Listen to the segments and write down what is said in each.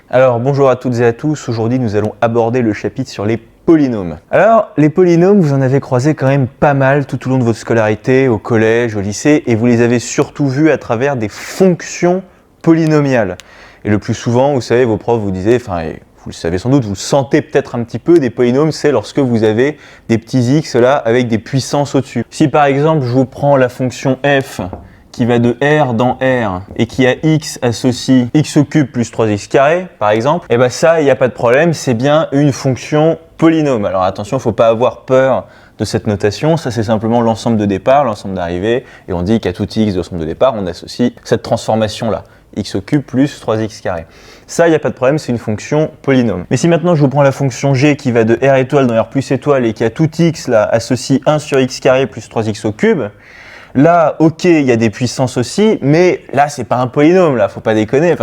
Alors bonjour à toutes et à tous, aujourd'hui nous allons aborder le chapitre sur les polynômes. Alors les polynômes, vous en avez croisé quand même pas mal tout au long de votre scolarité, au collège, au lycée, et vous les avez surtout vus à travers des fonctions polynomiales. Et le plus souvent, vous savez, vos profs vous disaient, et vous le savez sans doute, vous le sentez peut-être un petit peu, des polynômes, c'est lorsque vous avez des petits x là avec des puissances au-dessus. Si par exemple je vous prends la fonction f qui va de R dans R et qui à X associe X au cube plus 3X carré, par exemple, et ben ça, il n'y a pas de problème, c'est bien une fonction polynôme. Alors attention, il ne faut pas avoir peur de cette notation, ça c'est simplement l'ensemble de départ, l'ensemble d'arrivée, et on dit qu'à tout X de l'ensemble de départ, on associe cette transformation-là, X au cube plus 3X carré. Ça, il n'y a pas de problème, c'est une fonction polynôme. Mais si maintenant je vous prends la fonction G qui va de R étoile dans R plus étoile et qui à tout X là associe 1 sur X carré plus 3X au cube, là, ok, il y a des puissances aussi, mais là, c'est pas un polynôme, là, faut pas déconner.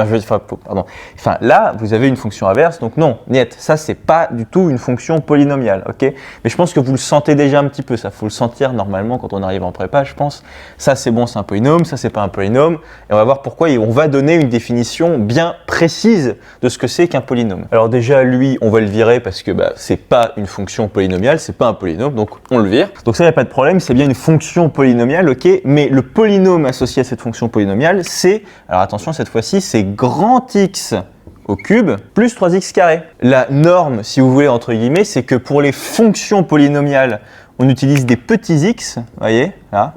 Là, vous avez une fonction inverse, donc non, niet, ça, c'est pas du tout une fonction polynomiale, ok? Mais je pense que vous le sentez déjà un petit peu, ça, faut le sentir normalement quand on arrive en prépa, je pense. Ça, c'est bon, c'est un polynôme, ça, c'est pas un polynôme, et on va voir pourquoi, et on va donner une définition bien précise de ce que c'est qu'un polynôme. Alors déjà, lui, on va le virer parce que c'est pas une fonction polynomiale, c'est pas un polynôme, donc on le vire. Donc ça, il n'y a pas de problème, c'est bien une fonction polynomiale, ok? Mais le polynôme associé à cette fonction polynomiale, c'est, alors attention cette fois-ci, c'est grand X au cube plus 3X carré. La norme, si vous voulez, entre guillemets, c'est que pour les fonctions polynomiales, on utilise des petits x, vous voyez, là,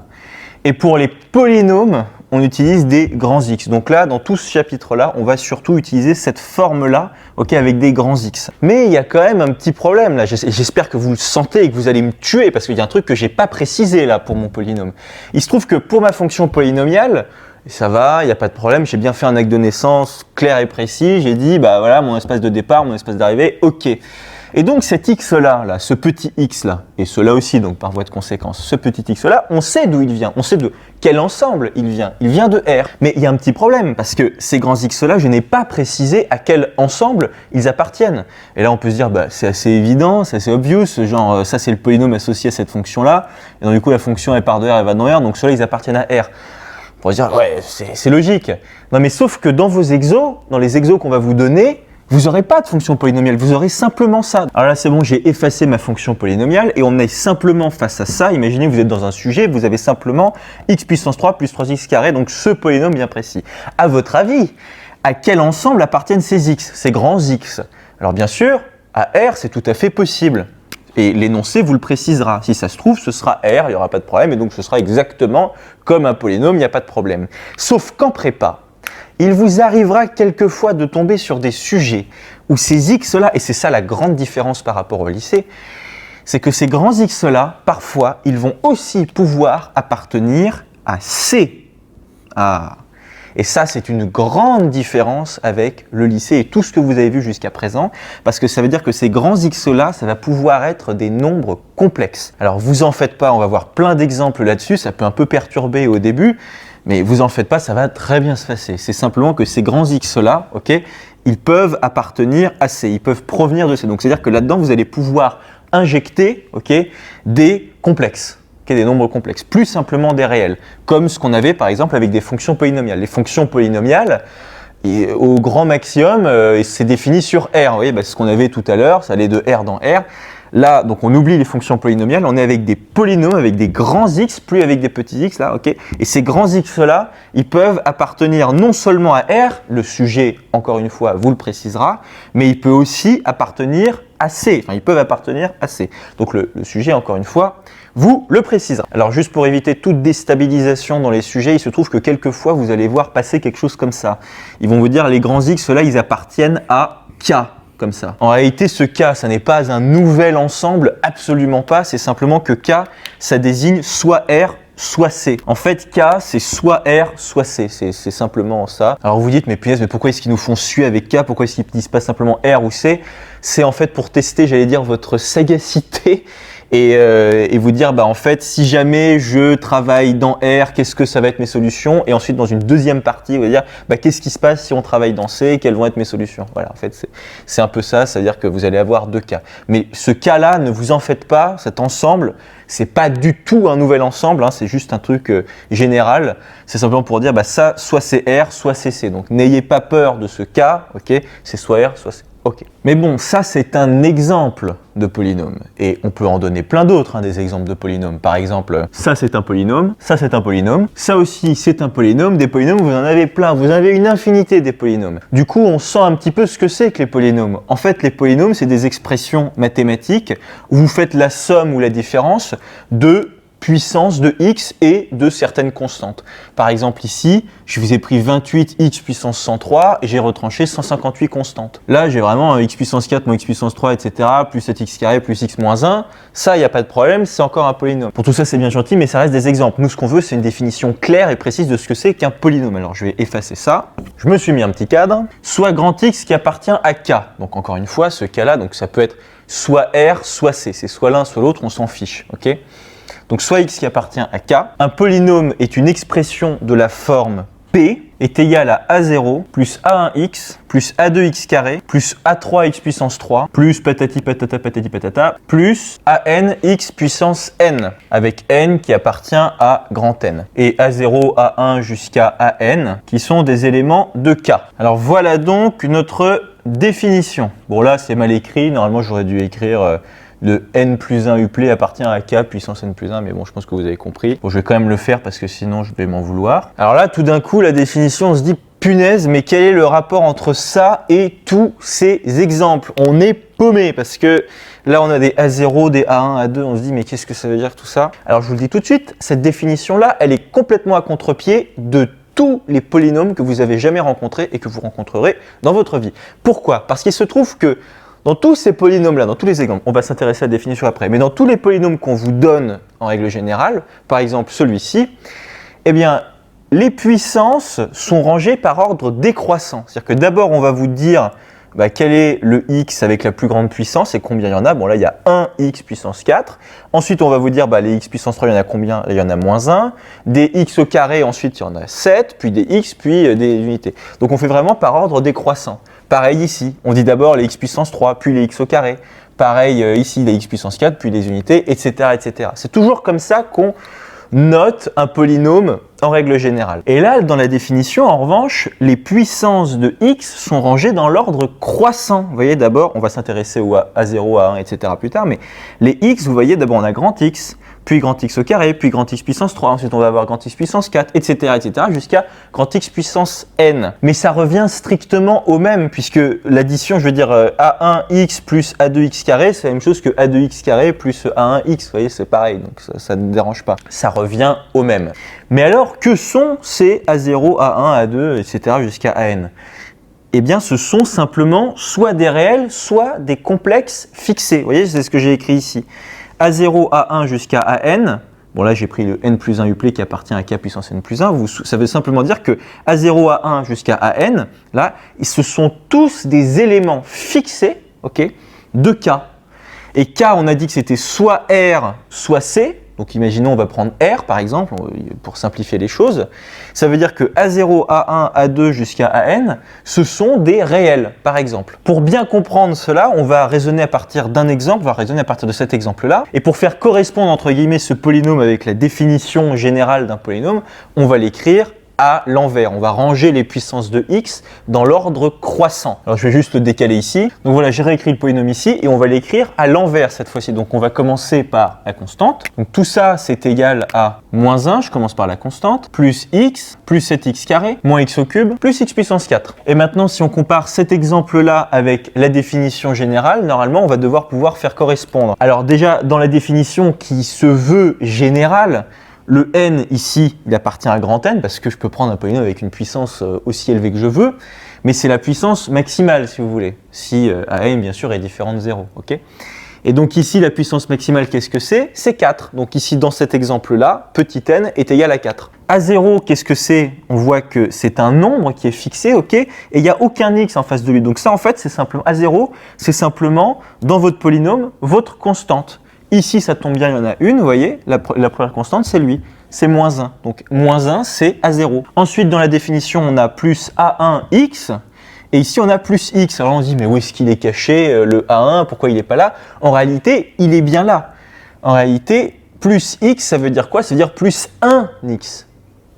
et pour les polynômes, on utilise des grands X. Donc là, dans tout ce chapitre-là, on va surtout utiliser cette forme-là, ok, avec des grands X. Mais il y a quand même un petit problème là. J'espère que vous le sentez et que vous allez me tuer parce qu'il y a un truc que j'ai pas précisé là pour mon polynôme. Il se trouve que pour ma fonction polynomiale, ça va, il n'y a pas de problème, j'ai bien fait un acte de naissance clair et précis. J'ai dit, voilà, mon espace de départ, mon espace d'arrivée, ok. Et donc cet x-là, ce petit x-là, et cela aussi, donc par voie de conséquence, ce petit x-là, on sait d'où il vient, on sait de quel ensemble il vient de R. Mais il y a un petit problème, parce que ces grands x-là, je n'ai pas précisé à quel ensemble ils appartiennent. Et là, on peut se dire, c'est assez évident, c'est assez obvious, genre, ça c'est le polynôme associé à cette fonction-là, et donc du coup, la fonction elle part de R, elle va dans R, donc ceux-là, ils appartiennent à R. On pourrait se dire, ouais, c'est logique. Non mais sauf que dans vos exos, dans les exos qu'on va vous donner, vous n'aurez pas de fonction polynomiale, vous aurez simplement ça. Alors là, c'est bon, j'ai effacé ma fonction polynomiale et on est simplement face à ça. Imaginez que vous êtes dans un sujet, vous avez simplement x puissance 3 plus 3x carré, donc ce polynôme bien précis. À votre avis, à quel ensemble appartiennent ces x, ces grands x? Alors bien sûr, à R, c'est tout à fait possible. Et l'énoncé vous le précisera. Si ça se trouve, ce sera R, il n'y aura pas de problème, et donc ce sera exactement comme un polynôme, il n'y a pas de problème. Sauf qu'en prépa, il vous arrivera quelquefois de tomber sur des sujets où ces x-là, et c'est ça la grande différence par rapport au lycée, c'est que ces grands x-là, parfois, ils vont aussi pouvoir appartenir à C. Et ça, c'est une grande différence avec le lycée et tout ce que vous avez vu jusqu'à présent, parce que ça veut dire que ces grands x-là, ça va pouvoir être des nombres complexes. Alors, vous en faites pas, on va voir plein d'exemples là-dessus, ça peut un peu perturber au début, mais vous en faites pas, ça va très bien se passer. C'est simplement que ces grands x-là, ok, ils peuvent appartenir à C, ils peuvent provenir de C. Donc, c'est-à-dire que là-dedans, vous allez pouvoir injecter, ok, des complexes. Des nombres complexes, plus simplement des réels, comme ce qu'on avait par exemple avec des fonctions polynomiales. Les fonctions polynomiales, au grand maximum, c'est défini sur R. Vous voyez, c'est ce qu'on avait tout à l'heure, ça allait de R dans R. Là, donc on oublie les fonctions polynomiales, on est avec des polynômes, avec des grands x, plus avec des petits x, là, ok. Et ces grands x-là, ils peuvent appartenir non seulement à R, le sujet, encore une fois, vous le précisera, mais il peut aussi appartenir à C, ils peuvent appartenir à C. Donc le sujet, encore une fois, vous le précisera. Alors juste pour éviter toute déstabilisation dans les sujets, il se trouve que quelquefois, vous allez voir passer quelque chose comme ça. Ils vont vous dire, les grands x, là, ils appartiennent à K. Comme ça. En réalité, ce K, ça n'est pas un nouvel ensemble, absolument pas. C'est simplement que K, ça désigne soit R, soit C. En fait, K, c'est soit R, soit C. C'est simplement ça. Alors vous vous dites, mais punaise, mais pourquoi est-ce qu'ils nous font suer avec K? Pourquoi est-ce qu'ils ne disent pas simplement R ou C? C'est en fait pour tester, j'allais dire, votre sagacité et vous dire, bah, en fait, si jamais je travaille dans R, qu'est-ce que ça va être mes solutions? Et ensuite, dans une deuxième partie, vous allez dire, bah, qu'est-ce qui se passe si on travaille dans C? Quelles vont être mes solutions? Voilà, en fait, c'est un peu ça, c'est-à-dire que vous allez avoir deux cas. Mais ce cas-là, ne vous en faites pas, cet ensemble, c'est pas du tout un nouvel ensemble, hein, c'est juste un truc général. C'est simplement pour dire, bah, ça, soit c'est R, soit c'est C. Donc, n'ayez pas peur de ce cas, ok? C'est soit R, soit C. Ok. Mais bon, ça c'est un exemple de polynôme. Et on peut en donner plein d'autres, hein, des exemples de polynômes. Par exemple, ça c'est un polynôme, ça c'est un polynôme, ça aussi c'est un polynôme. Des polynômes, vous en avez plein, vous avez une infinité des polynômes. Du coup, on sent un petit peu ce que c'est que les polynômes. En fait, les polynômes, c'est des expressions mathématiques où vous faites la somme ou la différence de puissance de x et de certaines constantes. Par exemple ici, je vous ai pris 28x puissance 103 et j'ai retranché 158 constantes. Là, j'ai vraiment x puissance 4 moins x puissance 3, etc. plus 7x carré plus x moins 1. Ça, il n'y a pas de problème, c'est encore un polynôme. Pour tout ça, c'est bien gentil, mais ça reste des exemples. Nous, ce qu'on veut, c'est une définition claire et précise de ce que c'est qu'un polynôme. Alors, je vais effacer ça. Je me suis mis un petit cadre. Soit grand x qui appartient à k. Donc, encore une fois, ce cas-là, donc ça peut être soit R, soit C. C'est soit l'un, soit l'autre, on s'en fiche. Ok ? Donc soit x qui appartient à k. Un polynôme est une expression de la forme P est égal à A0 plus A1x plus A2x carré plus A3x puissance 3 plus patati patata patati patata plus ANx puissance n avec n qui appartient à grand N et A0, A1 jusqu'à AN qui sont des éléments de K. Alors voilà donc notre définition. Bon là c'est mal écrit, normalement j'aurais dû écrire le n plus 1 uplé appartient à k puissance n plus 1, mais bon, je pense que vous avez compris. Bon, je vais quand même le faire parce que sinon je vais m'en vouloir. Alors là, tout d'un coup, la définition, on se dit, punaise, mais quel est le rapport entre ça et tous ces exemples? On est paumé parce que là, on a des A0, des A1, A2, on se dit, mais qu'est-ce que ça veut dire tout ça? Alors, je vous le dis tout de suite, cette définition-là, elle est complètement à contre-pied de tous les polynômes que vous avez jamais rencontrés et que vous rencontrerez dans votre vie. Pourquoi? Parce qu'il se trouve que dans tous ces polynômes-là, dans tous les exemples, on va s'intéresser à la définition après, mais dans tous les polynômes qu'on vous donne en règle générale, par exemple celui-ci, eh bien, les puissances sont rangées par ordre décroissant. C'est-à-dire que d'abord, on va vous dire quel est le x avec la plus grande puissance et combien il y en a. Bon, là, il y a 1x puissance 4. Ensuite, on va vous dire les x puissance 3, il y en a combien? Là, il y en a moins 1. Des x au carré, ensuite, il y en a 7, puis des x, puis des unités. Donc, on fait vraiment par ordre décroissant. Pareil ici, on dit d'abord les x puissance 3, puis les x au carré. Pareil ici, les x puissance 4, puis les unités, etc. etc. C'est toujours comme ça qu'on note un polynôme en règle générale. Et là, dans la définition, en revanche, les puissances de x sont rangées dans l'ordre croissant. Vous voyez, d'abord, on va s'intéresser au A0, A1, etc. plus tard, mais les x, vous voyez, d'abord on a grand x, puis grand x au carré, puis grand x puissance 3, ensuite on va avoir grand x puissance 4, etc., etc., jusqu'à grand x puissance n. Mais ça revient strictement au même, puisque l'addition, je veux dire, A1x plus A2x carré, c'est la même chose que A2x carré plus A1x, vous voyez, c'est pareil, donc ça ne dérange pas. Ça revient au même. Mais alors, que sont ces A0, A1, A2, etc., jusqu'à AN? Eh bien, ce sont simplement soit des réels, soit des complexes fixés. Vous voyez, c'est ce que j'ai écrit ici. A0, A1 jusqu'à AN, bon là j'ai pris le n plus 1 uplé qui appartient à k puissance n plus 1, ça veut simplement dire que A0, A1 jusqu'à AN, là, ce sont tous des éléments fixés, ok, de k. Et k, on a dit que c'était soit R, soit C. Donc imaginons on va prendre R par exemple, pour simplifier les choses. Ça veut dire que A0, A1, A2 jusqu'à AN, ce sont des réels par exemple. Pour bien comprendre cela, on va raisonner à partir d'un exemple, on va raisonner à partir de cet exemple-là. Et pour faire correspondre entre guillemets ce polynôme avec la définition générale d'un polynôme, on va l'écrire à l'envers. On va ranger les puissances de x dans l'ordre croissant. Alors je vais juste le décaler ici. Donc voilà, j'ai réécrit le polynôme ici et on va l'écrire à l'envers cette fois-ci. Donc on va commencer par la constante. Donc tout ça c'est égal à moins 1, je commence par la constante, plus x, plus 7x carré, moins x au cube, plus x puissance 4. Et maintenant si on compare cet exemple-là avec la définition générale, normalement on va devoir pouvoir faire correspondre. Alors déjà dans la définition qui se veut générale, le n ici, il appartient à grand N parce que je peux prendre un polynôme avec une puissance aussi élevée que je veux, mais c'est la puissance maximale si vous voulez, si AN bien sûr est différent de 0, ok? Et donc ici, la puissance maximale, qu'est-ce que c'est? C'est 4. Donc ici, dans cet exemple-là, petit n est égal à 4. A0, qu'est-ce que c'est? On voit que c'est un nombre qui est fixé, ok? Et il n'y a aucun x en face de lui. Donc ça, en fait, c'est simplement A0, c'est simplement, dans votre polynôme, votre constante, Ici, ça tombe bien, il y en a une, vous voyez, la première constante, c'est lui, c'est moins 1. Donc, moins 1, c'est A0. Ensuite, dans la définition, on a plus A1x, et ici, on a plus x. Alors, on se dit, mais où est-ce qu'il est caché, le A1, pourquoi il n'est pas là? En réalité, il est bien là. En réalité, plus x, ça veut dire quoi? Ça veut dire plus 1x.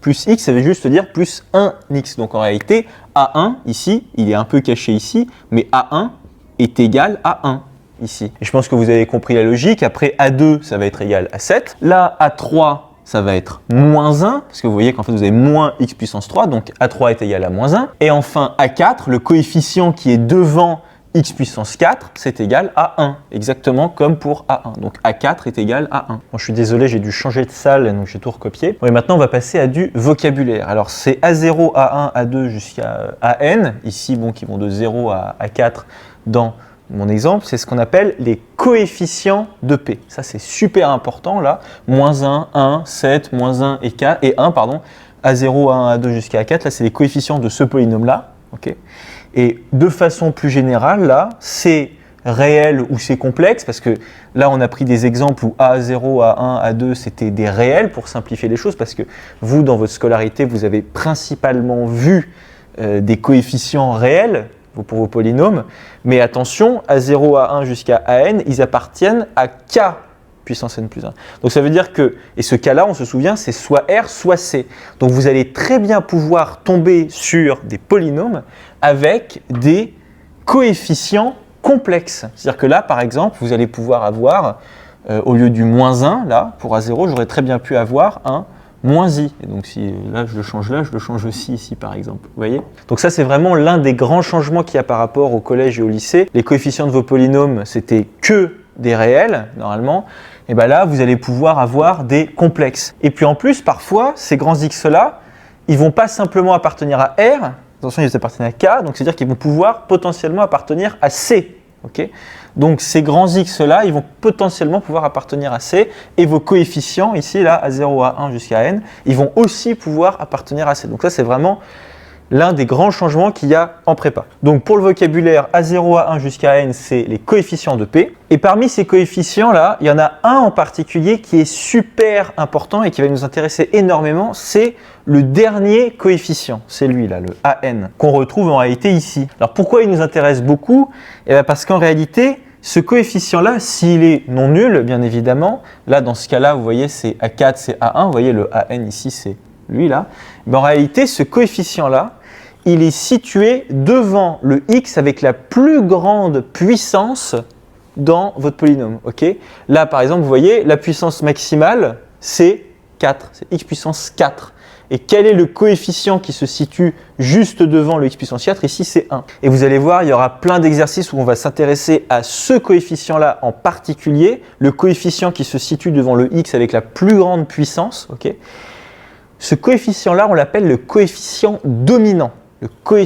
Plus x, ça veut juste dire plus 1x. Donc, en réalité, A1, ici, il est un peu caché ici, mais A1 est égal à 1. Ici. Et je pense que vous avez compris la logique. Après, A2, ça va être égal à 7. Là, A3, ça va être moins 1, parce que vous voyez qu'en fait, vous avez moins x puissance 3, donc A3 est égal à moins 1. Et enfin, A4, le coefficient qui est devant x puissance 4, c'est égal à 1, exactement comme pour A1. Donc A4 est égal à 1. Bon, je suis désolé, j'ai dû changer de salle, donc j'ai tout recopié. Bon, et maintenant, on va passer à du vocabulaire. Alors, c'est A0, A1, A2 jusqu'à AN, ici, bon, qui vont de 0 à A4 dans mon exemple, c'est ce qu'on appelle les coefficients de P. Ça, c'est super important là. Moins 1, 1, 7, moins 1 et 4, et 1, pardon. A0, A1, A2 jusqu'à A4, là, c'est les coefficients de ce polynôme-là. Okay. Et de façon plus générale, là, c'est réel ou c'est complexe, parce que là, on a pris des exemples où A0, A1, A2, c'était des réels pour simplifier les choses, parce que vous, dans votre scolarité, vous avez principalement vu des coefficients réels pour vos polynômes, mais attention, A0, A1 jusqu'à AN, ils appartiennent à K puissance n plus 1. Donc ça veut dire que, et ce cas-là, on se souvient, c'est soit R, soit C. Donc vous allez très bien pouvoir tomber sur des polynômes avec des coefficients complexes. C'est-à-dire que là, par exemple, vous allez pouvoir avoir, au lieu du moins 1, là, pour A0, j'aurais très bien pu avoir un moins i. Et donc si là je le change aussi ici par exemple. Vous voyez? Donc ça c'est vraiment l'un des grands changements qu'il y a par rapport au collège et au lycée. Les coefficients de vos polynômes c'était que des réels normalement. Et bien là vous allez pouvoir avoir des complexes. Et puis en plus parfois ces grands x là, ils vont pas simplement appartenir à R. Attention, ils appartiennent à K. Donc c'est à dire qu'ils vont pouvoir potentiellement appartenir à C. Okay, donc ces grands x là, ils vont potentiellement pouvoir appartenir à C, et vos coefficients ici, là, A0, A1 jusqu'à N, ils vont aussi pouvoir appartenir à C. Donc ça, c'est vraiment l'un des grands changements qu'il y a en prépa. Donc pour le vocabulaire, A0, A1 jusqu'à N, c'est les coefficients de P. Et parmi ces coefficients-là, il y en a un en particulier qui est super important et qui va nous intéresser énormément, c'est le dernier coefficient, c'est lui là, le AN, qu'on retrouve en réalité ici. Alors pourquoi il nous intéresse beaucoup? Eh bien parce qu'en réalité, ce coefficient-là, s'il est non nul, bien évidemment, là dans ce cas-là, vous voyez, c'est A4, c'est A1, vous voyez le AN ici, c'est lui là. Mais en réalité, ce coefficient-là, il est situé devant le x avec la plus grande puissance dans votre polynôme. Okay, là, par exemple, vous voyez, la puissance maximale, c'est 4, c'est x puissance 4. Et quel est le coefficient qui se situe juste devant le x puissance 4? Ici, c'est 1. Et vous allez voir, il y aura plein d'exercices où on va s'intéresser à ce coefficient-là en particulier, le coefficient qui se situe devant le x avec la plus grande puissance. Okay, ce coefficient-là, on l'appelle le coefficient dominant.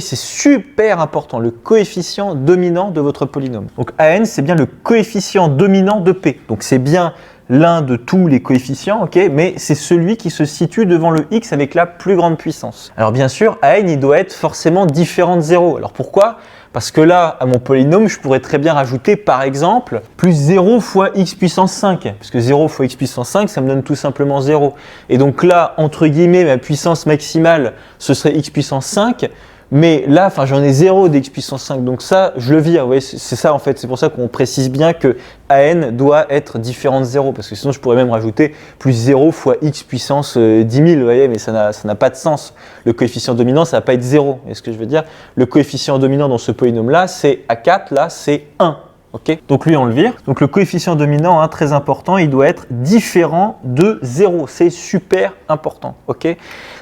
C'est super important, le coefficient dominant de votre polynôme. Donc AN, c'est bien le coefficient dominant de P. Donc c'est bien l'un de tous les coefficients, okay, mais c'est celui qui se situe devant le x avec la plus grande puissance. Alors bien sûr, AN, il doit être forcément différent de 0. Alors pourquoi? Parce que là, à mon polynôme, je pourrais très bien rajouter, par exemple, plus 0 fois x puissance 5. Parce que 0 fois x puissance 5, ça me donne tout simplement 0. Et donc là, entre guillemets, ma puissance maximale, ce serait x puissance 5. Mais là, j'en ai 0 d'x puissance 5. Donc ça, je le vire. Vous voyez, c'est ça en fait. C'est pour ça qu'on précise bien que AN doit être différent de 0. Parce que sinon, je pourrais même rajouter plus 0 fois x puissance 10 000. Vous voyez, mais ça n'a pas de sens. Le coefficient dominant, ça ne va pas être 0. Vous voyez ce que je veux dire? Le coefficient dominant dans ce polynôme-là, c'est A4. Là, c'est 1. Okay, donc lui, on le vire. Donc le coefficient dominant, hein, très important, il doit être différent de 0. C'est super important. Okay,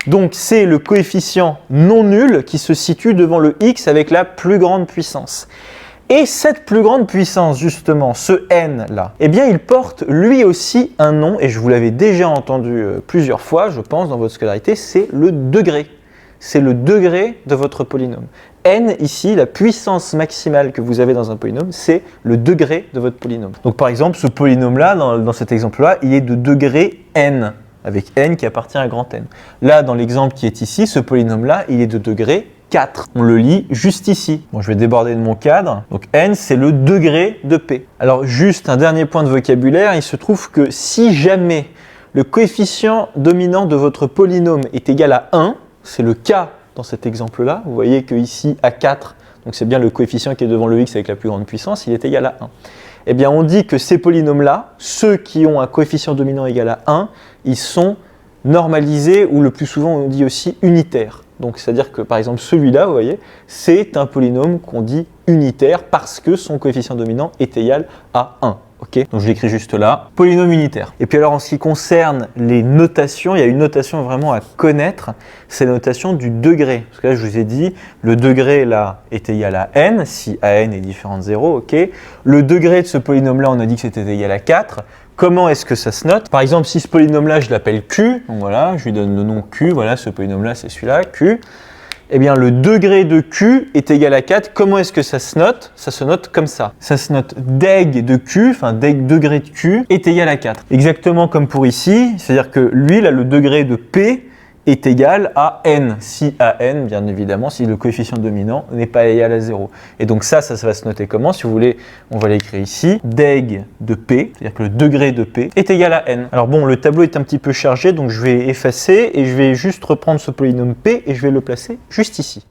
donc c'est le coefficient non nul qui se situe devant le x avec la plus grande puissance. Et cette plus grande puissance, justement, ce n là, eh bien il porte lui aussi un nom, et je vous l'avais déjà entendu plusieurs fois, je pense, dans votre scolarité, c'est le degré. C'est le degré de votre polynôme. N, ici, la puissance maximale que vous avez dans un polynôme, c'est le degré de votre polynôme. Donc par exemple, ce polynôme-là, dans cet exemple-là, il est de degré n, avec n qui appartient à grand N. Là, dans l'exemple qui est ici, ce polynôme-là, il est de degré 4. On le lit juste ici. Bon, je vais déborder de mon cadre. Donc n, c'est le degré de p. Alors juste un dernier point de vocabulaire, il se trouve que si jamais le coefficient dominant de votre polynôme est égal à 1, c'est le cas dans cet exemple-là, vous voyez que ici A4, donc c'est bien le coefficient qui est devant le x avec la plus grande puissance, il est égal à 1. Eh bien on dit que ces polynômes-là, ceux qui ont un coefficient dominant égal à 1, ils sont normalisés, ou le plus souvent on dit aussi unitaires. Donc c'est-à-dire que par exemple celui-là, vous voyez, c'est un polynôme qu'on dit unitaire parce que son coefficient dominant est égal à 1. Okay, donc je l'écris juste là, polynôme unitaire. Et puis alors en ce qui concerne les notations, il y a une notation vraiment à connaître, c'est la notation du degré. Parce que là je vous ai dit, le degré là est égal à n, si an est différent de 0, ok. Le degré de ce polynôme là, on a dit que c'était égal à 4. Comment est-ce que ça se note? Par exemple, si ce polynôme là, je l'appelle q, donc voilà, je lui donne le nom q, voilà, ce polynôme là c'est celui-là, q. Eh bien, le degré de Q est égal à 4. Comment est-ce que ça se note? Ça se note comme ça. Ça se note deg de Q, enfin deg degré de Q, est égal à 4. Exactement comme pour ici, c'est-à-dire que lui, là, le degré de P est égal à n, si an, bien évidemment, si le coefficient dominant n'est pas égal à 0. Et donc ça va se noter comment? Si vous voulez, on va l'écrire ici. Deg de P, c'est-à-dire que le degré de P est égal à n. Alors bon, le tableau est un petit peu chargé, donc je vais effacer et je vais juste reprendre ce polynôme P et je vais le placer juste ici.